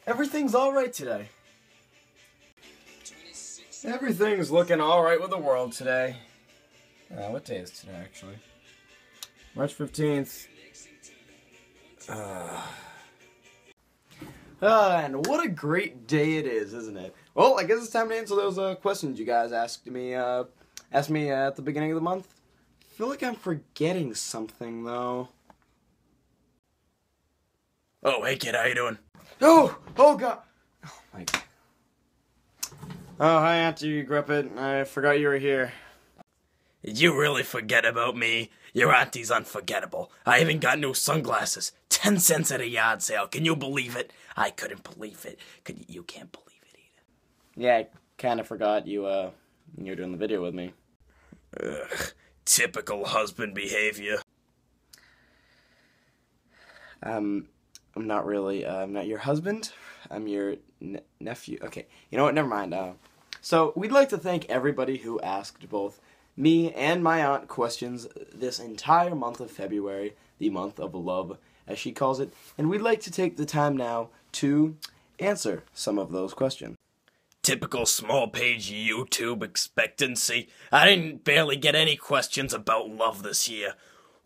Everything's alright today. Everything's looking alright with the world today. What day is today, actually? March 15th. And what a great day it is, isn't it? Well, I guess it's time to answer those questions you guys asked me at the beginning of the month. I feel like I'm forgetting something, though. Oh, hey kid, how you doing? Oh God! Oh my God. Oh, hi Auntie Gruppet. I forgot you were here. Did you really forget about me? Your auntie's unforgettable. I even got new sunglasses. 10 cents at a yard sale. Can you believe it? I couldn't believe it. You can't believe it either. Yeah, I kind of forgot you were doing the video with me. Ugh, typical husband behavior. I'm not really, I'm not your husband. I'm your nephew. Okay, you know what? Never mind. So we'd like to thank everybody who asked both me and my aunt questions this entire month of February, the month of love, as she calls it, and we'd like to take the time now to answer some of those questions. Typical small page YouTube expectancy. I didn't barely get any questions about love this year.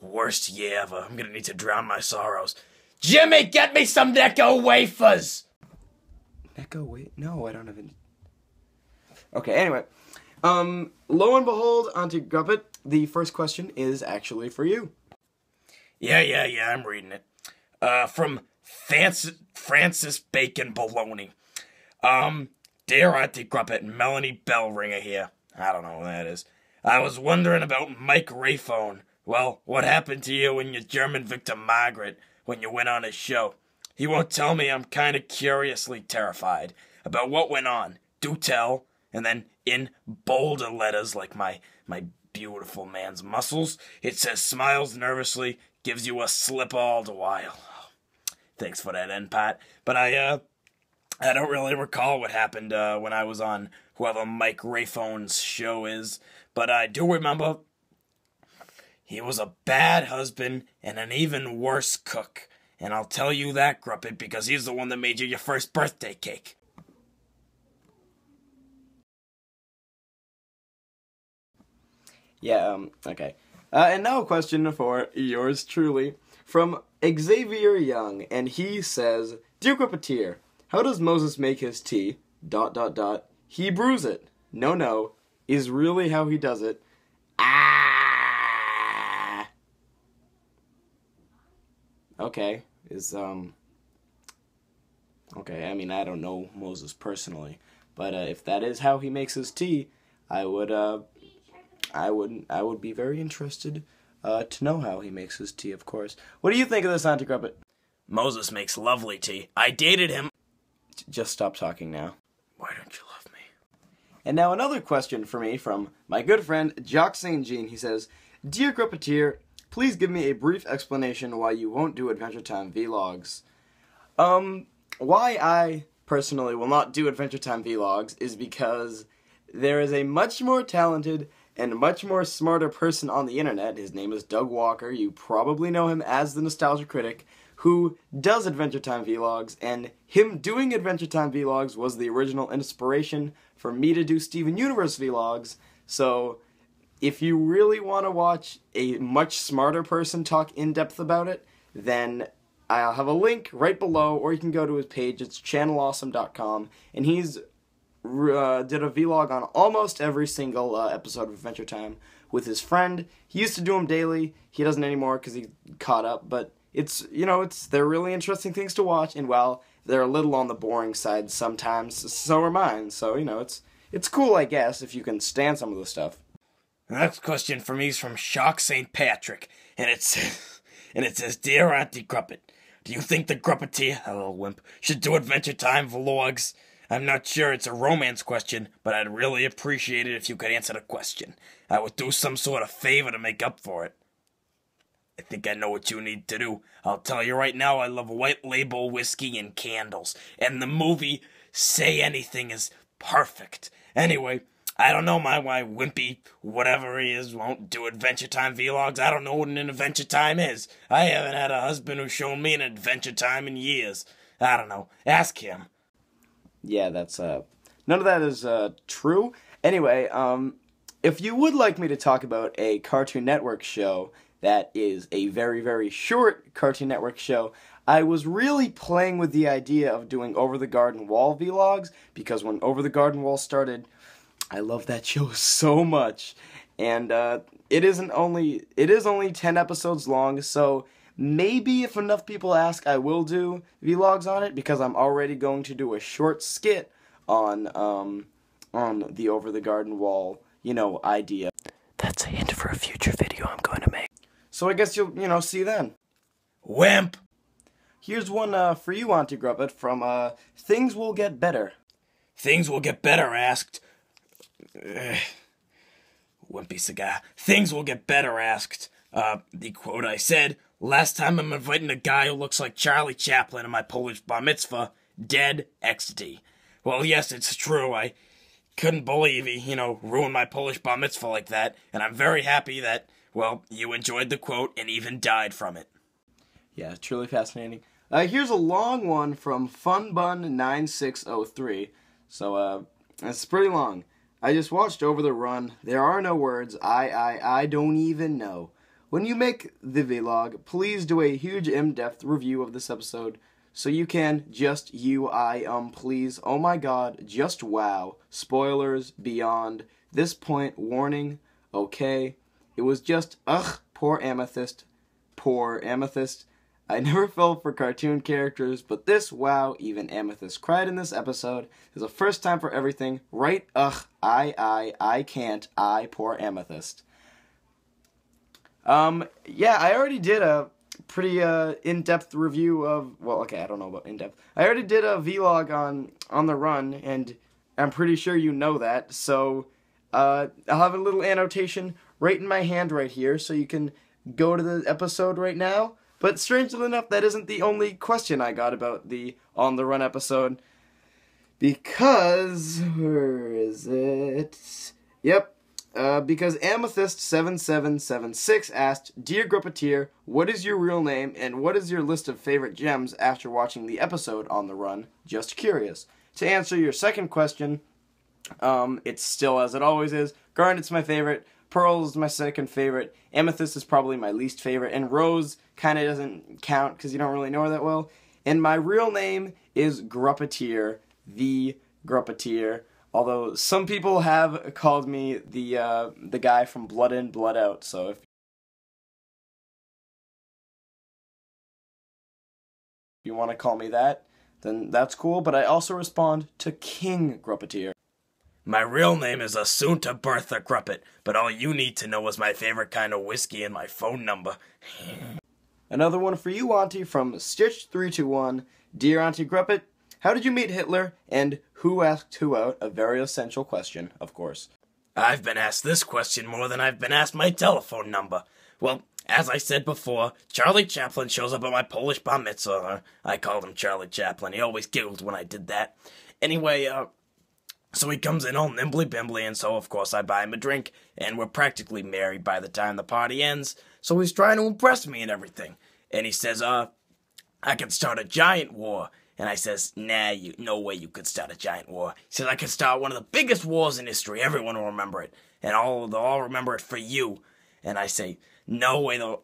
Worst year ever. I'm gonna need to drown my sorrows. Jimmy, get me some Necco wafers! Necco, wait, no, I don't have any. Okay, anyway. Lo and behold, Auntie Gruppet, the first question is actually for you. Yeah, I'm reading it. From Francis Bacon Baloney. Dear Auntie Gruppet, Melanie Bellringer here. I don't know who that is. I was wondering about Mike Rayphone. Well, what happened to you and your German Victor Margaret when you went on his show? He won't tell me. I'm kind of curiously terrified about what went on. Do tell. And then in bolder letters like my beautiful man's muscles, it says smiles nervously, gives you a slip all the while. Thanks for that end, Pat. But I don't really recall what happened when I was on whoever Mike Rayphone's show is. But I do remember he was a bad husband and an even worse cook. And I'll tell you that, Gruppet, because he's the one that made you your first birthday cake. Yeah, okay. And now a question for yours truly, from Xavier Young, and he says, Dear Gruppeteer, how does Moses make his tea? ... He brews it. No, is really how he does it. Ah! Okay, okay, I mean, I don't know Moses personally, but if that is how he makes his tea, I would be very interested to know how he makes his tea, of course. What do you think of this, Auntie Gruppet? Moses makes lovely tea. I dated him. Just stop talking now. Why don't you love me? And now another question for me from my good friend, Jock St. Jean. He says, Dear Gruppeteer, please give me a brief explanation why you won't do Adventure Time vlogs. Why I personally will not do Adventure Time vlogs is because there is a much more talented and much more smarter person on the internet. His name is Doug Walker. You probably know him as the Nostalgia Critic, who does Adventure Time vlogs, and him doing Adventure Time vlogs was the original inspiration for me to do Steven Universe vlogs. So if you really want to watch a much smarter person talk in depth about it, then I'll have a link right below, or you can go to his page. It's channelawesome.com, and he's did a vlog on almost every single episode of Adventure Time with his friend. He used to do them daily. He doesn't anymore because he caught up, but they're really interesting things to watch, and while they're a little on the boring side sometimes, so are mine. So, it's cool, I guess, if you can stand some of the stuff. The next question for me is from Shock St. Patrick, and it says, Dear Auntie Gruppet, do you think the Gruppeteer, a little wimp, should do Adventure Time vlogs? I'm not sure it's a romance question, but I'd really appreciate it if you could answer the question. I would do some sort of favor to make up for it. I think I know what you need to do. I'll tell you right now, I love White Label whiskey and candles, and the movie Say Anything is perfect. Anyway, I don't know why Wimpy, whatever he is, won't do Adventure Time vlogs. I don't know what an Adventure Time is. I haven't had a husband who's shown me an Adventure Time in years. I don't know. Ask him. Yeah, that's none of that is true. Anyway, if you would like me to talk about a Cartoon Network show that is a very, very short Cartoon Network show, I was really playing with the idea of doing Over the Garden Wall vlogs, because when Over the Garden Wall started, I love that show so much. And it is only 10 episodes long, so maybe if enough people ask, I will do vlogs on it, because I'm already going to do a short skit on the Over the Garden Wall, idea. That's a hint for a future video I'm going to make. So I guess you'll, see then. Wimp! Here's one for you, Auntie Grubbit, from Things Will Get Better. Things will get better, asked. Wimpy cigar. Things will get better, asked. The quote I said, last time I'm inviting a guy who looks like Charlie Chaplin in my Polish bar mitzvah, dead XD. Well, yes, it's true. I couldn't believe he, ruined my Polish bar mitzvah like that, and I'm very happy that, well, you enjoyed the quote and even died from it. Yeah, truly fascinating. Here's a long one from FunBun9603. So, it's pretty long. I just watched Over the Run. There are no words. I don't even know. When you make the vlog, please do a huge in-depth review of this episode, so you can please. Oh my god, just wow. Spoilers beyond this point. Warning. Okay. It was just, poor Amethyst. Poor Amethyst. I never fell for cartoon characters, but this, wow, even Amethyst cried in this episode. There's a first time for everything, right? I can't, poor Amethyst. Yeah, I already did a pretty, in-depth review of, well, okay, I don't know about in-depth. I already did a vlog on the run, and I'm pretty sure you know that, so, I'll have a little annotation right in my hand right here, so you can go to the episode right now. But strangely enough, that isn't the only question I got about the On the Run episode. Because, where is it? Yep. Because Amethyst7776 asked, Dear Gruppeteer, what is your real name and what is your list of favorite gems after watching the episode On the Run? Just curious. To answer your second question, it's still as it always is. Garnet's my favorite. Pearl is my second favorite. Amethyst is probably my least favorite. And Rose kind of doesn't count because you don't really know her that well. And my real name is Gruppeteer, the Gruppeteer. Although some people have called me the guy from Blood In, Blood Out. So if you want to call me that, then that's cool. But I also respond to King Gruppeteer. My real name is Assunta Bertha Gruppet, but all you need to know is my favorite kind of whiskey and my phone number. Another one for you, Auntie, from Stitch321. Dear Auntie Gruppet, how did you meet Hitler, and who asked who out? A very essential question, of course. I've been asked this question more than I've been asked my telephone number. Well, as I said before, Charlie Chaplin shows up at my Polish bar mitzvah. I called him Charlie Chaplin. He always giggled when I did that. Anyway, so he comes in all nimbly-bimbly, and so, of course, I buy him a drink, and we're practically married by the time the party ends, so he's trying to impress me and everything. And he says, I can start a giant war. And I says, nah, no way you could start a giant war. He says, I could start one of the biggest wars in history. Everyone will remember it. And they'll all remember it for you. And I say, no way, though.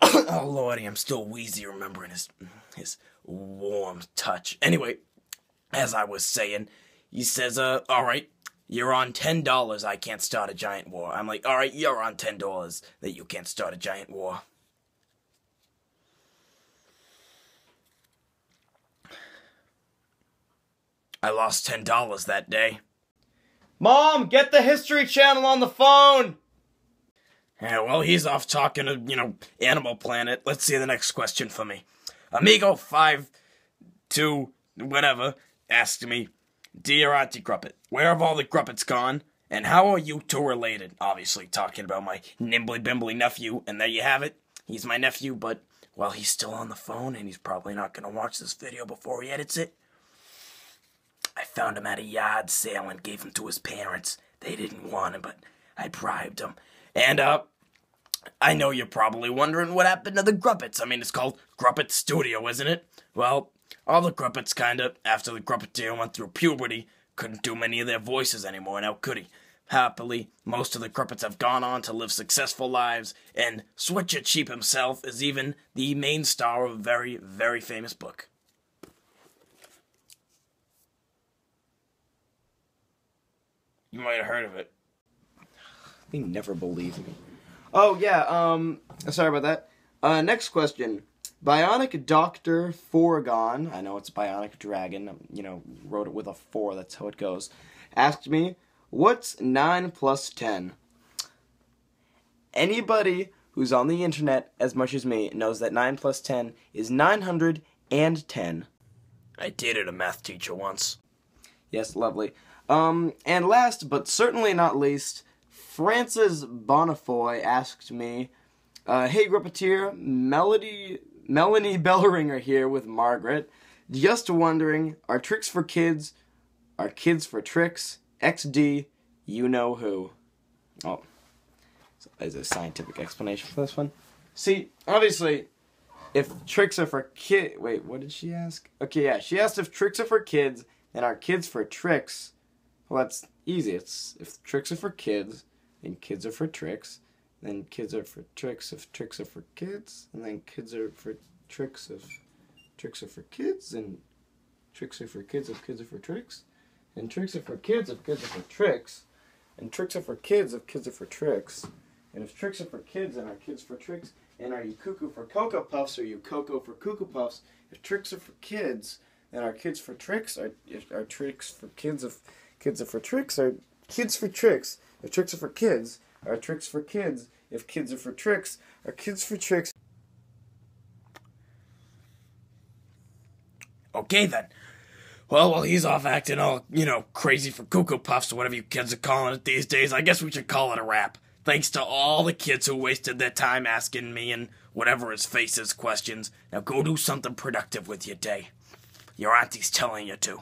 Oh, Lordy, I'm still wheezy remembering his warm touch. Anyway, as I was saying, he says, all right, you're on $10, I can't start a giant war. I'm like, all right, you're on $10 that you can't start a giant war. I lost $10 that day. Mom, get the History Channel on the phone! Yeah, well, he's off talking to, Animal Planet. Let's see the next question for me. Amigo52, whatever, asked me, Dear Auntie Gruppet, where have all the Gruppets gone? And how are you two related? Obviously talking about my nimbly-bimbly nephew, and there you have it. He's my nephew, but, well, he's still on the phone, and he's probably not going to watch this video before he edits it. I found him at a yard sale and gave him to his parents. They didn't want him, but I bribed him. And, I know you're probably wondering what happened to the Gruppets. I mean, it's called Gruppet Studio, isn't it? Well, all the Gruppets kinda, after the Gruppeteer went through puberty, couldn't do many of their voices anymore, now could he? Happily, most of the Gruppets have gone on to live successful lives, and Switcher Cheap himself is even the main star of a very, very famous book. You might have heard of it. They never believe me. Oh, yeah, sorry about that. Next question. Bionic Dr. Forgon, I know it's Bionic Dragon, wrote it with a 4, that's how it goes, asked me, what's 9 plus 10? Anybody who's on the internet as much as me knows that 9 plus 10 is 910. I dated a math teacher once. Yes, lovely. And last but certainly not least, Francis Bonifoy asked me, hey Gruppeteer, Melanie Bellringer here with Margaret. Just wondering, are tricks for kids? Are kids for tricks? XD, you know who. Oh, so there's a scientific explanation for this one. See, obviously, if tricks are for kids... Wait, what did she ask? Okay, yeah, she asked if tricks are for kids, and are kids for tricks? Well, that's easy. It's if tricks are for kids, then kids are for tricks. Then kids are for tricks if tricks are for kids. And then kids are for tricks if tricks are for kids. And tricks are for kids if kids are for tricks. And tricks are for kids if kids are for tricks. And tricks are for kids if kids are for tricks. And if tricks are for kids, then are kids for tricks. And are you cuckoo for Cocoa Puffs or are you Cocoa for Cuckoo Puffs? If tricks are for kids, then are kids for tricks? Are tricks for kids if kids are for tricks? Are kids for tricks? If tricks are for kids, are tricks for kids? If kids are for tricks, are kids for tricks? Okay then. Well, while he's off acting all, crazy for Cocoa Puffs or whatever you kids are calling it these days, I guess we should call it a wrap. Thanks to all the kids who wasted their time asking me and whatever his face is questions. Now go do something productive with your day. Your auntie's telling you to.